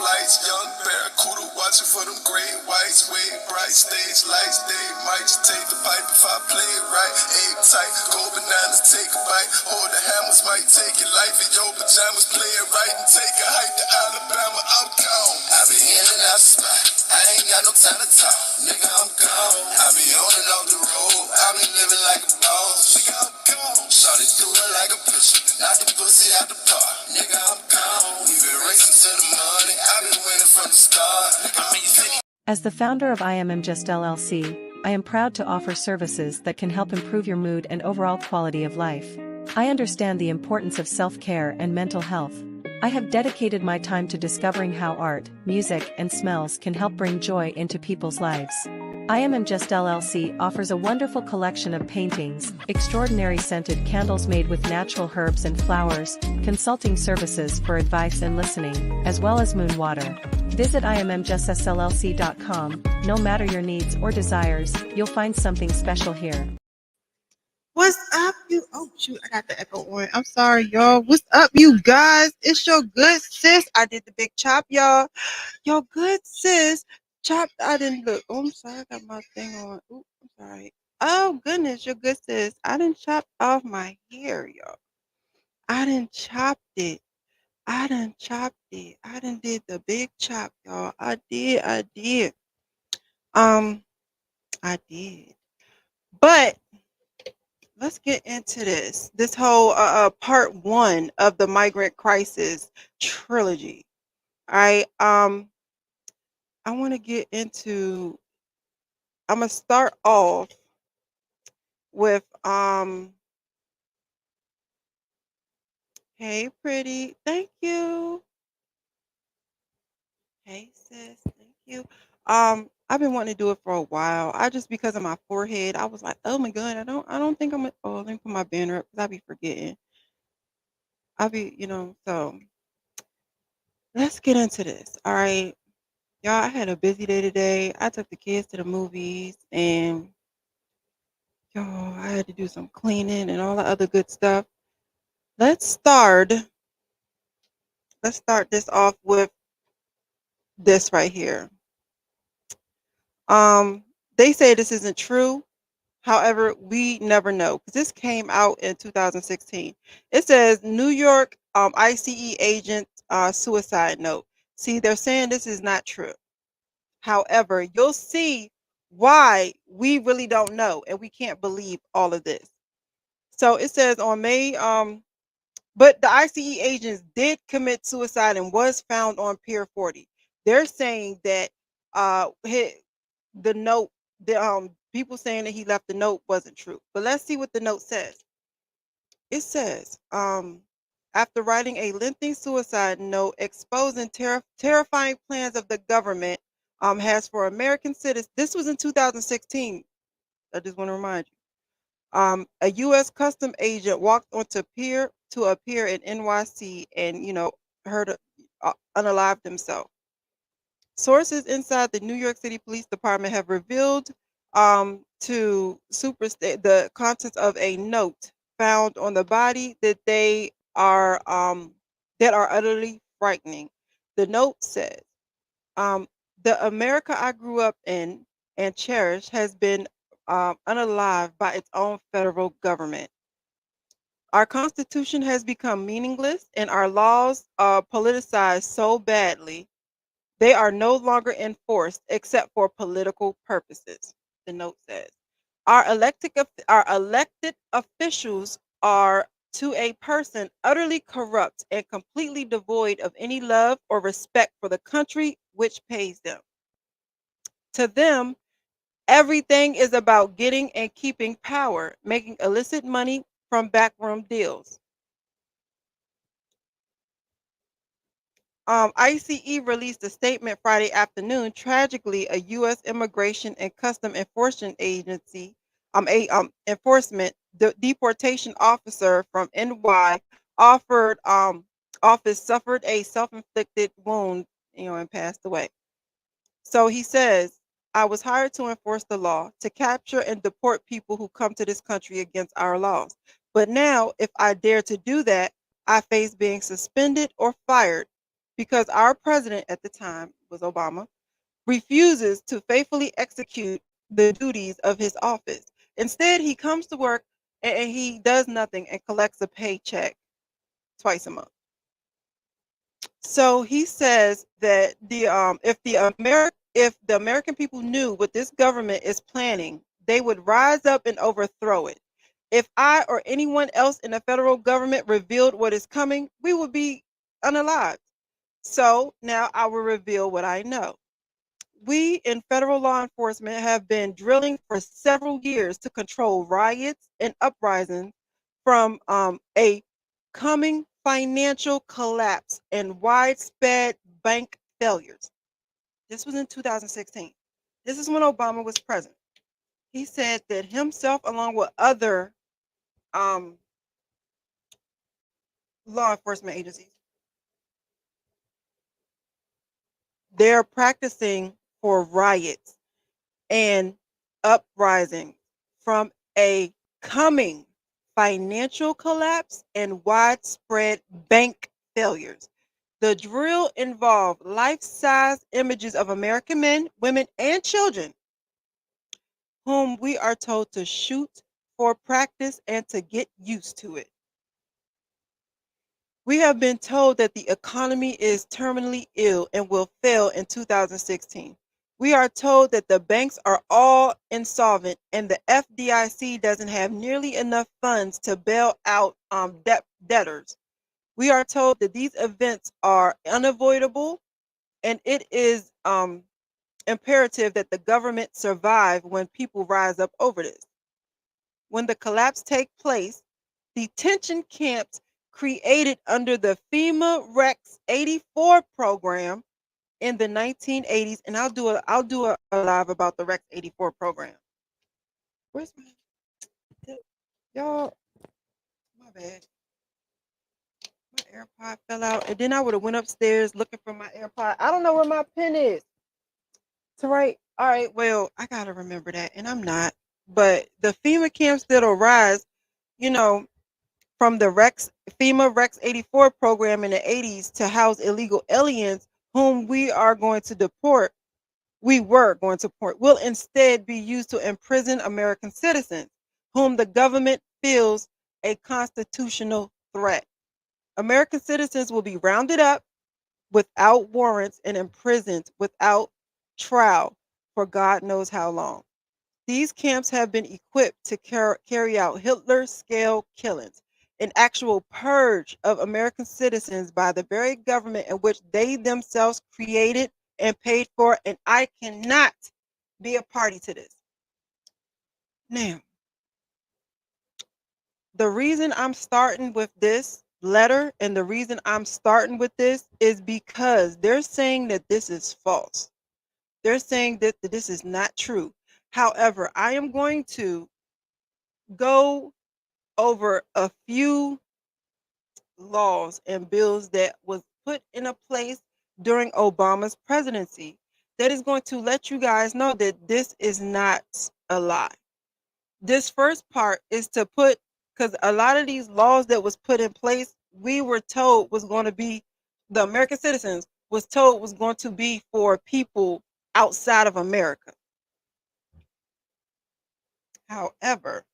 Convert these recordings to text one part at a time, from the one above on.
flights. Young barracuda watching for them great whites. Way bright stage lights. They might just take the pipe if I play it right. Aim tight, go bananas, take a bite. Hold the hammers, might take your life in your pajamas. Play it right and take a hike to Alabama. I'm gone. I be in and out the spot. I ain't got no time to talk. Nigga, I'm gone. I be on and off the road. I be living like a boss. Nigga, I'm gone. Shawty do it like a pitcher. Knock the pussy out the park. Nigga, I'm gone. We been racing to the money. I been winning from the start. As the founder of Immjuss LLC, I am proud to offer services that can help improve your mood and overall quality of life. I understand the importance of self-care and mental health. I have dedicated my time to discovering how art, music, and smells can help bring joy into people's lives. Immjuss LLC offers a wonderful collection of paintings, extraordinary scented candles made with natural herbs and flowers, consulting services for advice and listening, as well as moon water. Visit immjussllc.com. No matter your needs or desires, you'll find something special here. What's up, you? Oh, shoot, I got the echo on. I'm sorry, y'all. What's up, you guys? It's your good sis. I did the big chop, y'all. Your good sis. Chopped. I didn't look. Oh, I'm sorry. I got my thing on. Ooh, I'm sorry. Oh, goodness, your good sis. I didn't chop off my hair, y'all. I didn't chop it. I done chopped it. I done did the big chop, y'all. I did. I did. But let's get into this. This whole part one of the migrant crisis trilogy. All right. I want to get into. I'm gonna start off with Hey, pretty. Thank you. Hey, sis. Thank you. I've been wanting to do it for a while. I just because of my forehead, I was like, oh my god, I don't think I'm. Oh, let me put my banner up because I be forgetting. So let's get into this. All right, y'all. I had a busy day today. I took the kids to the movies, and y'all, I had to do some cleaning and all the other good stuff. Let's start this off with this right here. They say this isn't true. However, we never know because this came out in 2016. It says New York ICE agent suicide note. See, they're saying this is not true. However, you'll see why we really don't know and we can't believe all of this. So it says on May, but the ICE agents did commit suicide and was found on Pier 40. They're saying that the note, the people saying that he left the note wasn't true. But let's see what the note says. It says, after writing a lengthy suicide note exposing terrifying plans of the government has for American citizens. This was in 2016. I just want to remind you. A U.S. custom agent walked onto a pier in NYC and, unalived himself. Sources inside the New York City Police Department have revealed to Superstate the contents of a note found on the body that they are utterly frightening. The note says, "The America I grew up in and cherished has been unalived by its own federal government. Our Constitution has become meaningless, and our laws are politicized so badly they are no longer enforced except for political purposes," the note says. Our elected officials are, to a person, utterly corrupt and completely devoid of any love or respect for the country which pays them. To them, everything is about getting and keeping power, making illicit money from backroom deals. ICE released a statement Friday afternoon. Tragically, a U.S. Immigration and Custom Enforcement Agency, deportation officer from NY office suffered a self-inflicted wound, and passed away. So he says, "I was hired to enforce the law, to capture and deport people who come to this country against our laws. But now, if I dare to do that, I face being suspended or fired. because our president at the time was Obama, refuses to faithfully execute the duties of his office. Instead, he comes to work and he does nothing and collects a paycheck twice a month. So he says that if the American people knew what this government is planning, they would rise up and overthrow it. If I or anyone else in the federal government revealed what is coming, we would be unalived. So now I will reveal what I know. We in federal law enforcement have been drilling for several years to control riots and uprisings from a coming financial collapse and widespread bank failures. This was in 2016. This is when Obama was president. He said that himself, along with other um, law enforcement agencies, they're practicing for riots and uprising from a coming financial collapse and widespread bank failures. The drill involved life-size images of American men, women, and children whom we are told to shoot for practice and to get used to it. We have been told that the economy is terminally ill and will fail in 2016. We are told that the banks are all insolvent and the FDIC doesn't have nearly enough funds to bail out debtors. We are told that these events are unavoidable and it is imperative that the government survive when people rise up over this. When the collapse takes place, detention camps created under the FEMA Rex 84 program in the 1980s, and I'll do a live about the Rex 84 program. Where's my y'all? My bad. My AirPod fell out, and then I would have went upstairs looking for my AirPod. I don't know where my pen is. To write. All right. Well, I gotta remember that, and I'm not. But the FEMA camps that'll rise, you know, from the FEMA Rex 84 program in the 80s to house illegal aliens whom we were going to deport, will instead be used to imprison American citizens whom the government feels a constitutional threat. American citizens will be rounded up without warrants and imprisoned without trial for God knows how long. These camps have been equipped to carry out Hitler-scale killings, an actual purge of American citizens by the very government in which they themselves created and paid for, and I cannot be a party to this. Now, the reason I'm starting with this letter and the reason I'm starting with this is because they're saying that this is false. They're saying that this is not true. However, I am going to go over a few laws and bills that was put in a place during Obama's presidency that is going to let you guys know that this is not a lie. This first part is to put, because a lot of these laws that was put in place, we were told was going to be, the American citizens was told was going to be for people outside of America. However,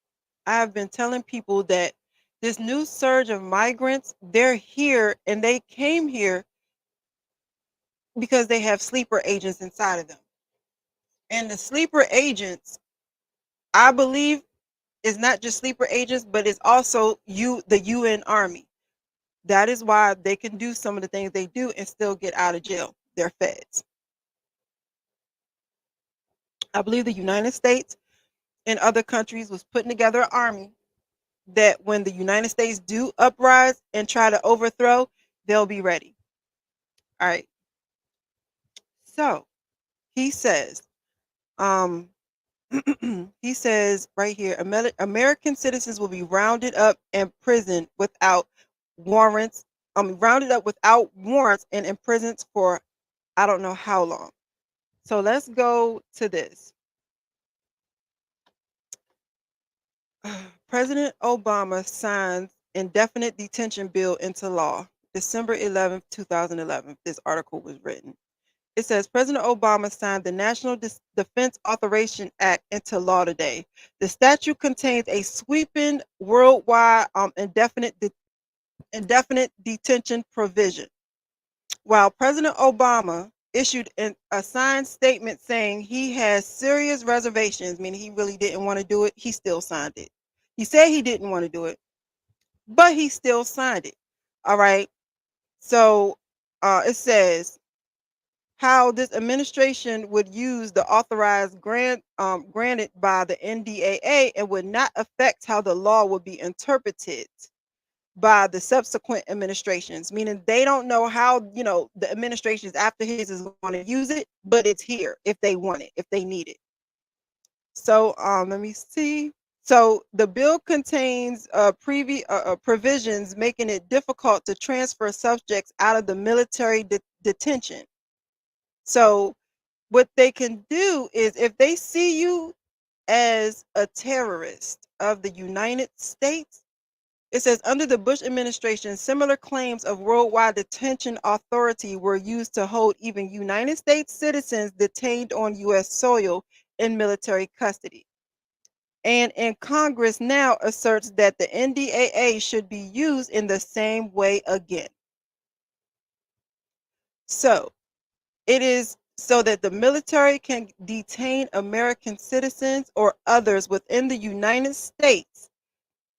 I've been telling people that this new surge of migrants, they're here and they came here because they have sleeper agents inside of them. And the sleeper agents, I believe, is not just sleeper agents, but it's also the UN Army. That is why they can do some of the things they do and still get out of jail. They're feds. I believe the United States and other countries was putting together an army that when the United States do uprise and try to overthrow, they'll be ready. All right. So he says, he says right here, American citizens will be rounded up and imprisoned without warrants. Rounded up without warrants and imprisoned for I don't know how long. So let's go to this. President Obama signs indefinite detention bill into law. December 11th, 2011, this article was written. It says President Obama signed the National Defense Authorization Act into law today. The statute contains a sweeping worldwide indefinite detention provision. While President Obama issued a signed statement saying he has serious reservations, meaning he really didn't want to do it, he still signed it. He said he didn't want to do it, but he still signed it. All right. So it says how this administration would use the authorized grant granted by the NDAA and would not affect how the law would be interpreted by the subsequent administrations, meaning they don't know how, the administrations after his is going to use it, but it's here if they want it, if they need it. So let me see. So the bill contains provisions making it difficult to transfer subjects out of the military detention. So what they can do is if they see you as a terrorist of the United States, it says under the Bush administration, similar claims of worldwide detention authority were used to hold even United States citizens detained on U.S. soil in military custody. And in Congress now asserts that the NDAA should be used in the same way again. So it is so that the military can detain American citizens or others within the United States.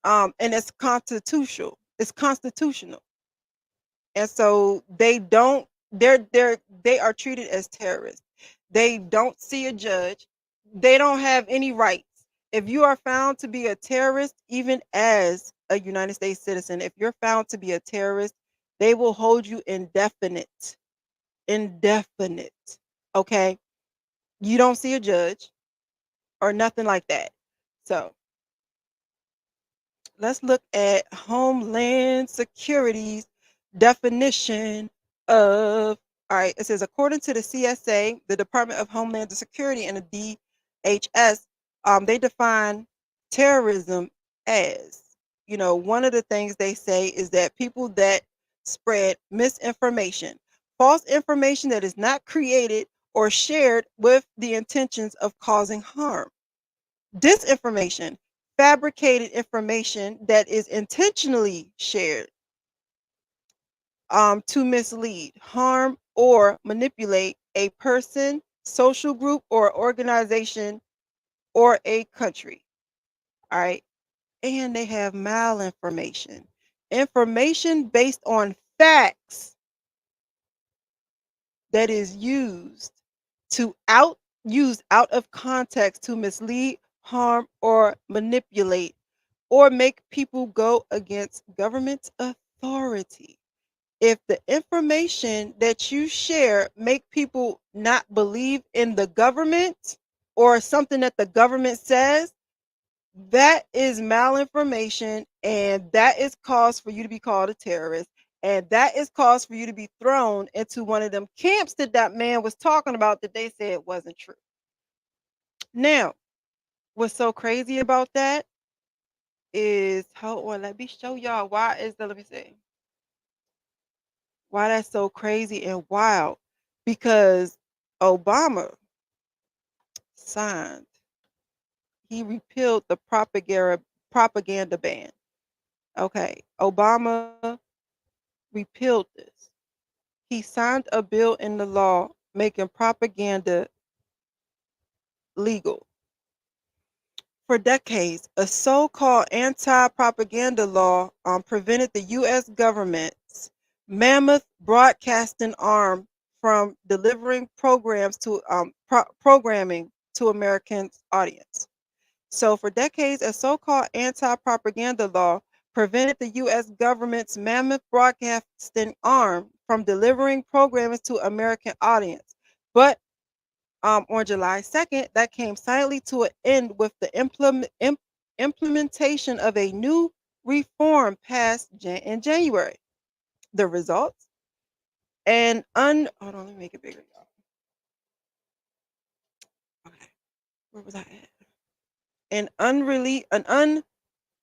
And it's constitutional. It's constitutional. And so they are treated as terrorists. They don't see a judge. They don't have any rights. If you are found to be a terrorist, even as a United States citizen, if you're found to be a terrorist, they will hold you indefinite. Indefinite. Okay? You don't see a judge or nothing like that. So let's look at Homeland Security's definition of, all right, it says, according to the CSA, the Department of Homeland Security, and the DHS, they define terrorism as, one of the things they say is that people that spread misinformation, false information that is not created or shared with the intentions of causing harm. Disinformation, fabricated information that is intentionally shared to mislead, harm, or manipulate a person, social group, or organization, or a country. All right. And they have malinformation, information based on facts that is used out of context to mislead, harm, or manipulate, or make people go against government authority. If the information that you share make people not believe in the government or something that the government says, that is malinformation, and that is cause for you to be called a terrorist, and that is cause for you to be thrown into one of them camps that man was talking about that they said wasn't true. Now, what's so crazy about that is, hold on, let me show y'all let me see why that's so crazy and wild. Because Obama signed, he repealed the propaganda ban. Okay, Obama repealed this. He signed a bill into law making propaganda legal. For decades, a so-called anti-propaganda law prevented the U.S. government's mammoth broadcasting arm from delivering programming to American audience. So for decades, a so-called anti-propaganda law prevented the U.S. government's mammoth broadcasting arm from delivering programming to American audience. But on July 2nd, that came silently to an end with the implementation of a new reform passed in January. The results? Hold on, let me make it bigger, y'all. Okay, where was I at? An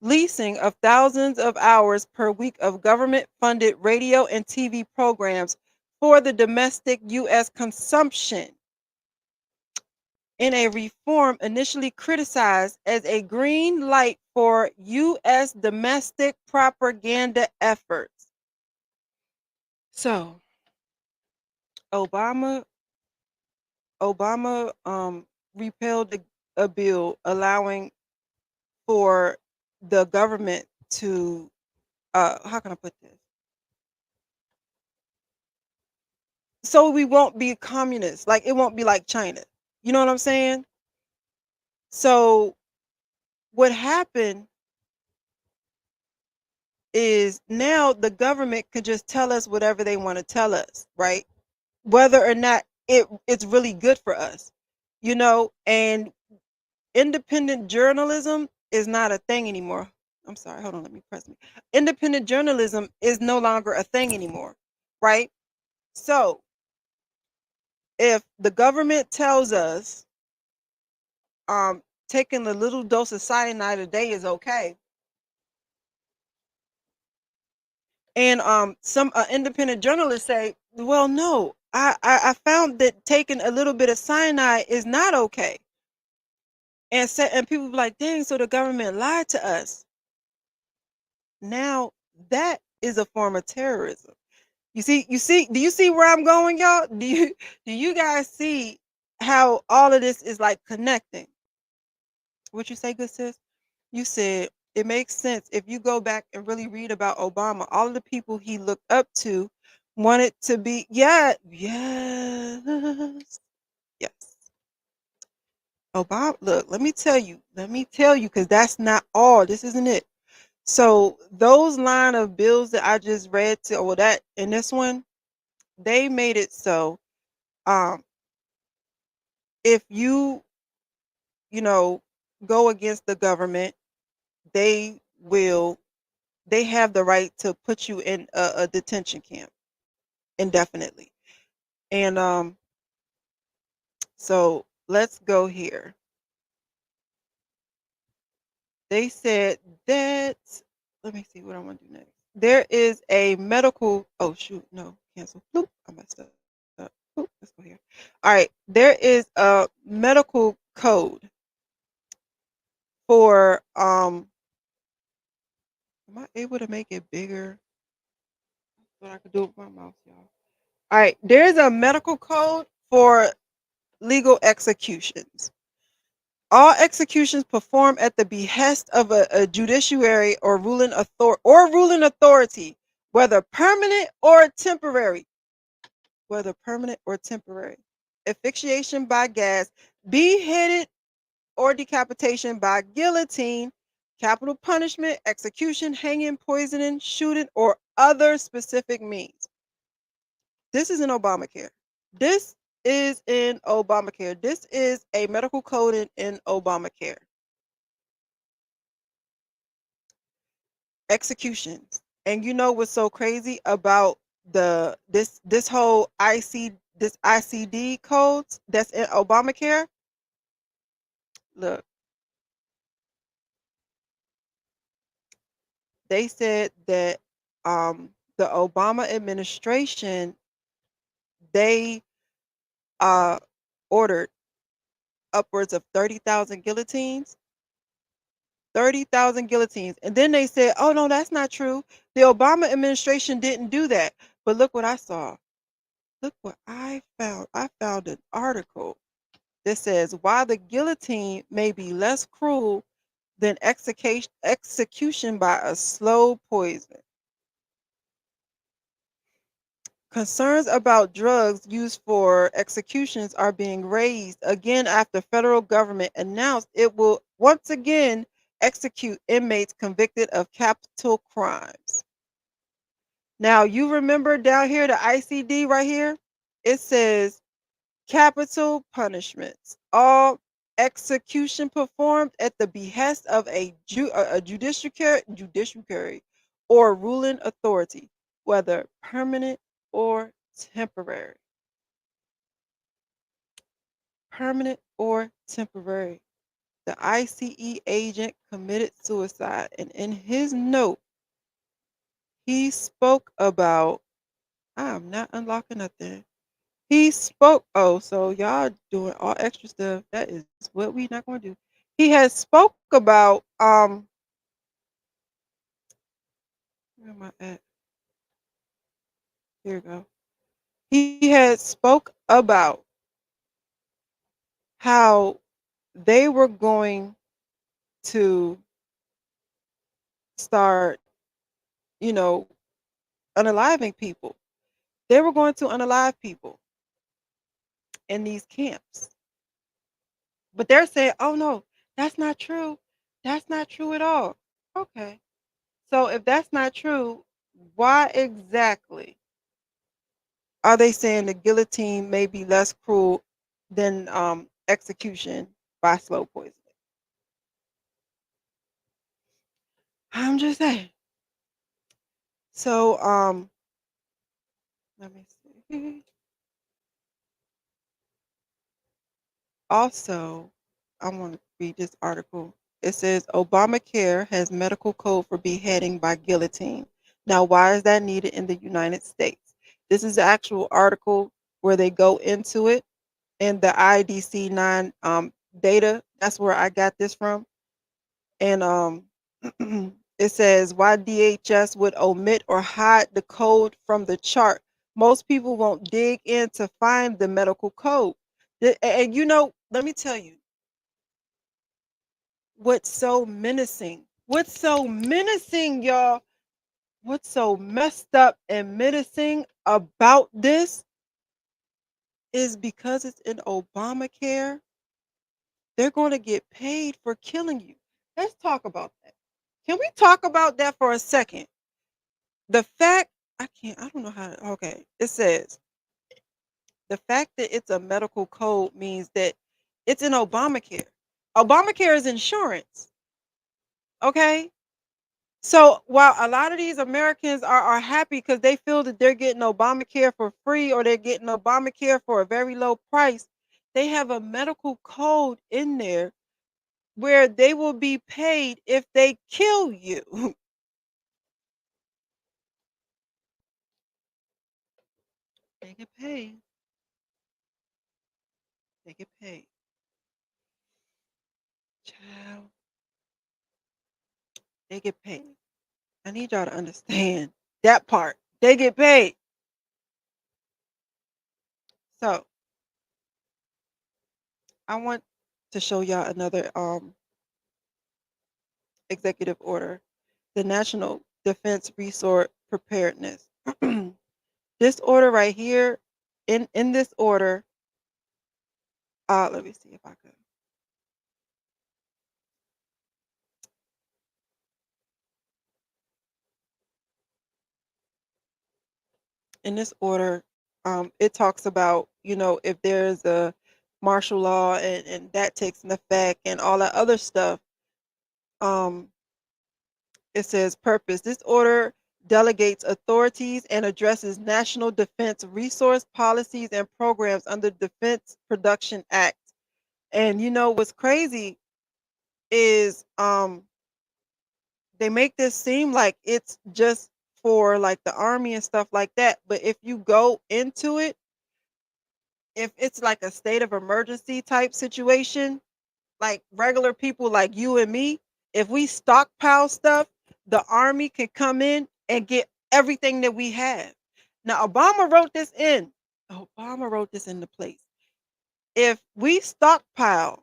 leasing of thousands of hours per week of government-funded radio and TV programs for the domestic U.S. consumption in a reform initially criticized as a green light for U.S. domestic propaganda efforts. So, Obama repealed a bill allowing for the government to how can I put this? So we won't be communist, like it won't be like China. You know what I'm saying? So what happened is now the government can just tell us whatever they want to tell us, right? Whether or not it's really good for us, you know, and independent journalism is not a thing anymore. I'm sorry, hold on, let me press me. Independent journalism is no longer a thing anymore, right? So if the government tells us taking a little dose of cyanide a day is okay, and some independent journalists say, well, no, I found that taking a little bit of cyanide is not okay, and people be like, dang, so the government lied to us. Now that is a form of terrorism. Do you see where I'm going, y'all? Do you guys see how all of this is like connecting? What you say, good sis? You said it makes sense if you go back and really read about Obama. All of the people he looked up to wanted to be, yeah, yes, yes. Obama, look, let me tell you, because that's not all. This isn't it. So those line of bills that I just read to, well, that in this one, they made it so um if you know, go against the government, they will they have the right to put you in a detention camp indefinitely. And so let's go here. They said that, let me see what I want to do next. There is a medical, oh shoot, no, cancel. Bloop, I messed up. Bloop, let's go here. All right, there is a medical code for am I able to make it bigger? What I could do with my mouse, y'all. All right, there's a medical code for legal executions. All executions performed at the behest of a judiciary or ruling authority, whether permanent or temporary. Whether permanent or temporary. Asphyxiation by gas, beheaded or decapitation by guillotine, capital punishment, execution, hanging, poisoning, shooting, or other specific means. This is in Obamacare. This is in Obamacare. This is a medical code in Obamacare. Executions. And you know what's so crazy about this whole ICD codes that's in Obamacare? Look, they said that the Obama administration, they ordered upwards of 30,000 guillotines. 30,000 guillotines. And then they said, oh, no, that's not true. The Obama administration didn't do that. But look what I saw. Look what I found. I found an article that says why the guillotine may be less cruel than execution by a slow poison. Concerns about drugs used for executions are being raised again after federal government announced it will once again execute inmates convicted of capital crimes. Now, you remember down here, the ICD right here? It says capital punishments. All execution performed at the behest of a judiciary or ruling authority, whether permanent or temporary. Permanent or temporary. the ICE agent committed suicide. And in his note, he spoke about, I'm not unlocking nothing. He spoke, oh, so y'all doing all extra stuff. That is what we not going to do. He has spoke about, where am I at? Here we go. He had spoke about how they were going to start, you know, unaliving people. They were going to unalive people in these camps. But they're saying, oh no, that's not true. That's not true at all. Okay. So if that's not true, why exactly are they saying the guillotine may be less cruel than execution by slow poisoning? I'm just saying. So let me see. Also, I want to read this article. It says Obamacare has medical code for beheading by guillotine. Now, why is that needed in the United States? This is the actual article where they go into it, and the IDC 9 data. That's where I got this from. And it says why DHS would omit or hide the code from the chart. Most people won't dig in to find the medical code. And you know, let me tell you what's so menacing. What's so menacing, y'all? What's so messed up and menacing about this is because it's in Obamacare, they're going to get paid for killing you. Let's talk about that. Can we talk about that for a second? The fact, I don't know how to, okay. It says the fact that it's a medical code means that it's in Obamacare. Obamacare is insurance. Okay. So while a lot of these Americans are happy because they feel that they're getting Obamacare for free or they're getting Obamacare for a very low price, they have a medical code in there where they will be paid if they kill you. They get paid. They get paid. Child, they get paid. I need y'all to understand that part. They get paid. So I want to show y'all another executive order, the National Defense Resource Preparedness. This order right here, in this order, let me see if I can. In this order, it talks about, you know, if there's a martial law and that takes an effect and all that other stuff. It says purpose. This order delegates authorities and addresses national defense resource policies and programs under Defense Production Act. And you know what's crazy is they make this seem like it's just for like the army and stuff like that. But if you go into it, if it's like a state of emergency type situation, like regular people like you and me, if we stockpile stuff, the army can come in and get everything that we have. Now, Obama wrote this in. Obama wrote this into place. If we stockpile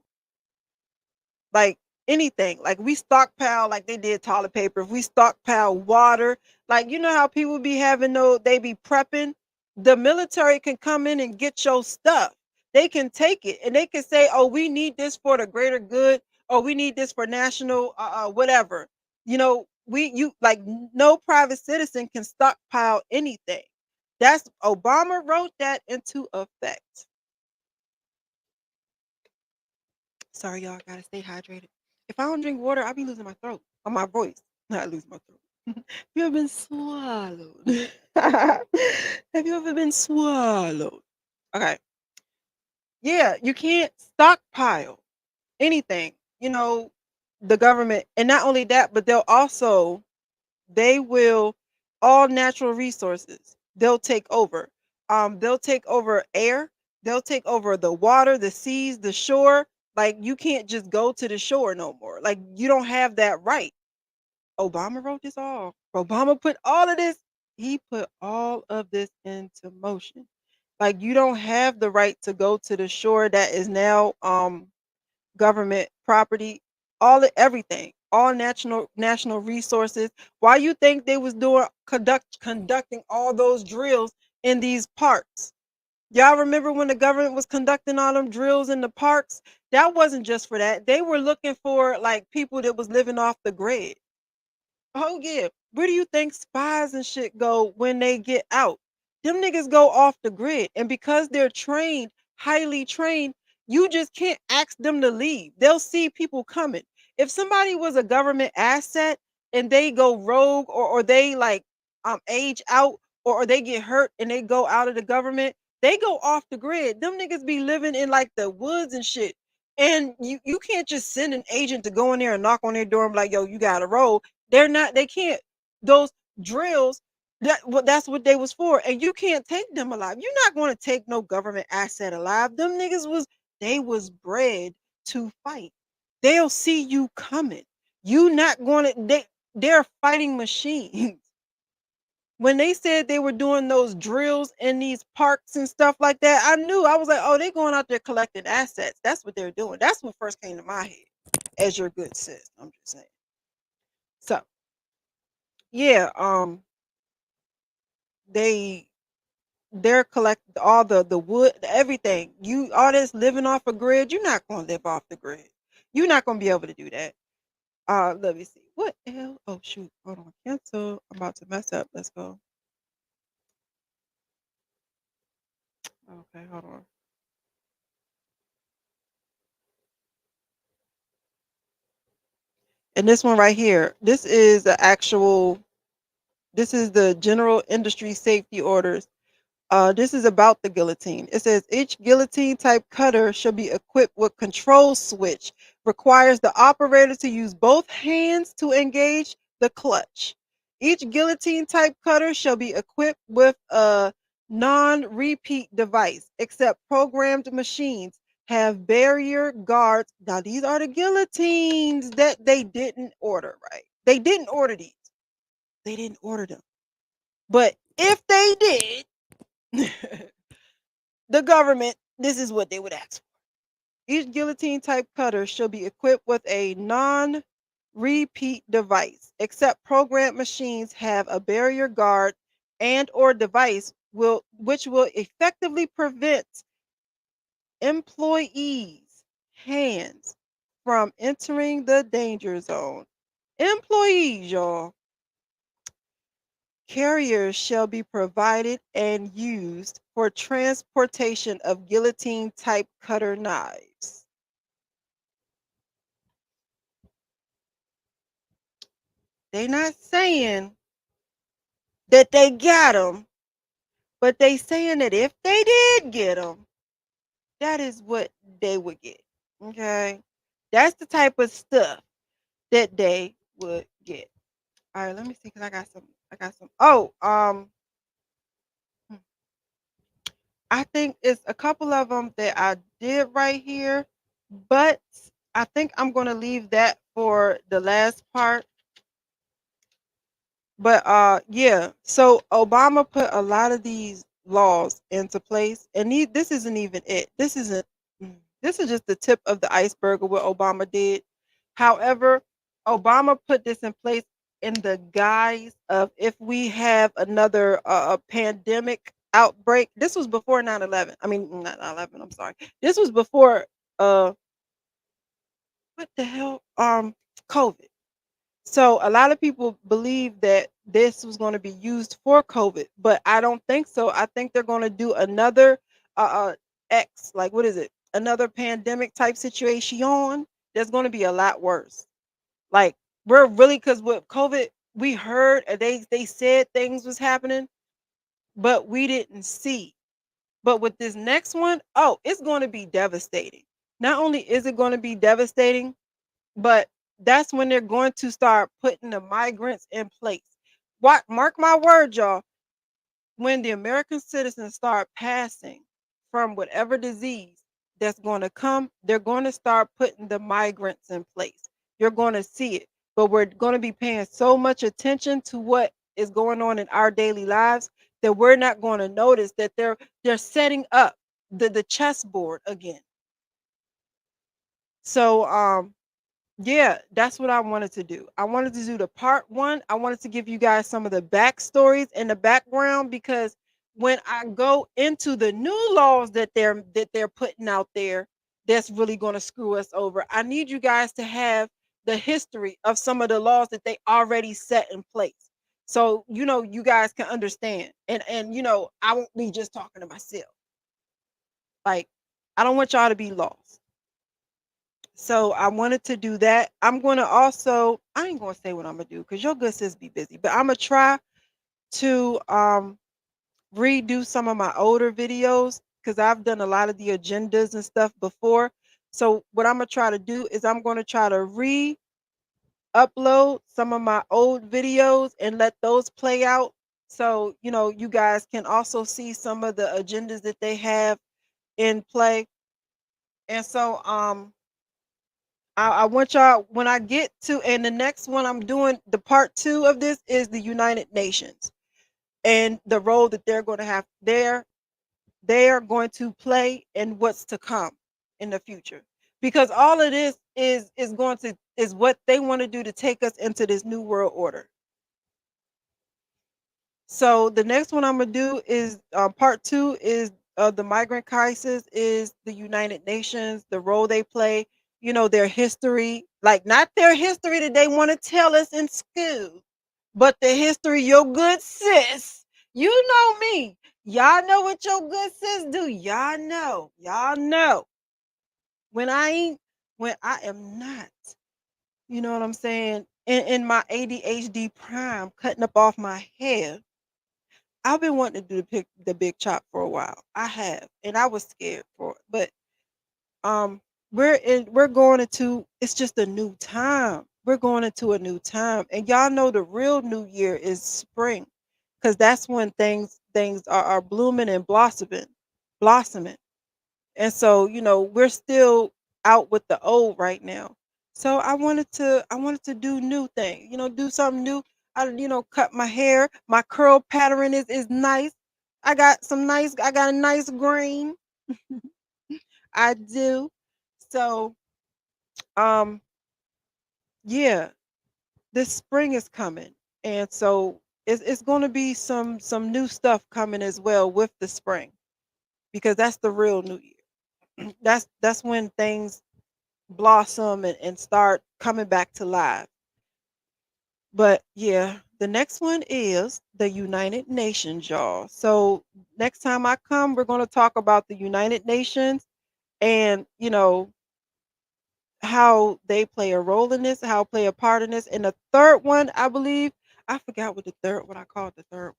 like anything, like we stockpile like they did toilet paper, if we stockpile water, like you know how people be having they be prepping, the military can come in and get your stuff. They can take it and they can say, oh, we need this for the greater good, or we need this for national whatever. You know, you like no private citizen can stockpile anything. That's Obama wrote that into effect. Sorry, y'all. Gotta stay hydrated. If I don't drink water, I'll be losing my throat or my voice. Not lose my throat. You ever been swallowed? Have you ever been swallowed? Okay. Yeah, you can't stockpile anything. you know, the government, and not only that, but they will all natural resources. They'll take over. They'll take over air. They'll take over the water, the seas, the shore. Like you can't just go to the shore no more. Like you don't have that right. Obama wrote this all. Obama put all of this. He put all of this into motion. Like you don't have the right to go to the shore that is now government property, everything, all national resources. Why you think they was doing conducting all those drills in these parks? Y'all remember when the government was conducting all them drills in the parks? That wasn't just for that. They were looking for like people that was living off the grid. Oh yeah. Where do you think spies and shit go when they get out? Them niggas go off the grid. And because they're trained, highly trained, you just can't ask them to leave. They'll see people coming. If somebody was a government asset and they go rogue or they like age out or they get hurt and they go out of the government, they go off the grid. Them niggas be living in like the woods and shit. And you can't just send an agent to go in there and knock on their door and be like, yo, you gotta roll. They can't. Those drills, that's what they was for. And you can't take them alive. You're not going to take no government asset alive. Them niggas they was bred to fight. They'll see you coming. You not going to they're fighting machines. When they said they were doing those drills in these parks and stuff like that, I was like, oh, they going out there collecting assets. That's what they're doing. That's what first came to my head as your good sis. I'm just saying. So yeah, they they're collecting all the wood, everything. You all this living off a grid, you're not gonna live off the grid. You're not gonna be able to do that. Let me see. What hell? Oh shoot, hold on. Cancel. I'm about to mess up. Let's go. Okay, hold on. And this one right here, this is the general industry safety orders. This is about the guillotine. It says each guillotine type cutter should be equipped with control switch. Requires the operator to use both hands to engage the clutch. Each guillotine type cutter shall be equipped with a non-repeat device, except programmed machines have barrier guards. Now these are the guillotines that they didn't order, right? They didn't order these. They didn't order them. But if they did, the government, this is what they would ask for. Each guillotine type cutter shall be equipped with a non repeat device, except programmed machines have a barrier guard and or device which will effectively prevent employees' hands from entering the danger zone. Employees, y'all. Carriers shall be provided and used for transportation of guillotine type cutter knives. They not saying that they got them, but they saying that if they did get them, that is what they would get. Okay, that's the type of stuff that they would get. All right, let me see because I got some. I got some. Oh, I think it's a couple of them that I did right here, but I think I'm going to leave that for the last part. But yeah, so Obama put a lot of these laws into place, and this isn't even it. This is just the tip of the iceberg of what Obama did. However, Obama put this in place in the guise of if we have another pandemic outbreak. This was before 9/11. I mean, not 9/11. I'm sorry. This was before what the hell? COVID. So a lot of people believe that this was going to be used for COVID, but I don't think so. I think they're going to do another X, like what is it? Another pandemic type situation that's going to be a lot worse. Like we're really because with COVID, we heard they said things was happening, but we didn't see. But with this next one, oh, it's going to be devastating. Not only is it going to be devastating, But that's when they're going to start putting the migrants in place. What, mark my word, y'all, when the American citizens start passing from whatever disease that's going to come, they're going to start putting the migrants in place. You're going to see it. But we're going to be paying so much attention to what is going on in our daily lives that we're not going to notice that they're setting up the chessboard again. So yeah, that's what I wanted to do. I wanted to do the part one. I wanted to give you guys some of the backstories and the background, because when I go into the new laws that they're putting out there, that's really going to screw us over. I need you guys to have the history of some of the laws that they already set in place. So, you guys can understand. And I won't be just talking to myself. Like, I don't want y'all to be lost. So I wanted to do that. I'm going to also, I ain't going to say what I'm going to do because your good sis be busy, but I'm going to try to redo some of my older videos because I've done a lot of the agendas and stuff before. So what I'm going to try to do is I'm going to try to re-upload some of my old videos and let those play out. So, you guys can also see some of the agendas that they have in play. And so, I want y'all, when I get to, and the next one I'm doing, the part 2 of this is the United Nations and the role that they're going to have there. They are going to play in what's to come in the future, because all of this is what they want to do to take us into this new world order. So the next one I'm gonna do is part 2 is the migrant crisis, is the United Nations, the role they play, their history, like not their history that they want to tell us in school, but the history your good sis. You know me. Y'all know what your good sis do. Y'all know. When I am not, you know what I'm saying, in my ADHD prime, cutting up off my hair. I've been wanting to do the big chop for a while. I have, and I was scared for it. But um, we're going into, it's just a new time. We're going into a new time, and y'all know the real new year is spring, because that's when things are blooming and blossoming. And so, we're still out with the old right now. So I wanted to do new things, do something new. I, cut my hair. My curl pattern is nice. I got a nice grain. I do. So, um, yeah, this spring is coming. And so it's going to be some new stuff coming as well with the spring, because that's the real new year. That's when things blossom and start coming back to life. But yeah, the next one is the United Nations, y'all. So next time I come, we're going to talk about the United Nations and, how they play a role in this, how play a part in this. And the third one, I believe, I forgot what I called the third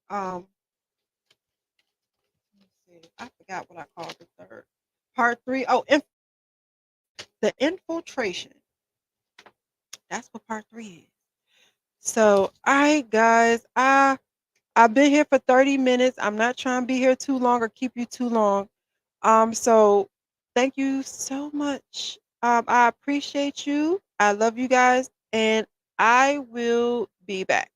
one. Let's see, I forgot what I called the third. Part 3. Oh, the infiltration. That's what part 3 is. So, all right, guys, I've been here for 30 minutes. I'm not trying to be here too long or keep you too long. So thank you so much. I appreciate you. I love you guys, and I will be back.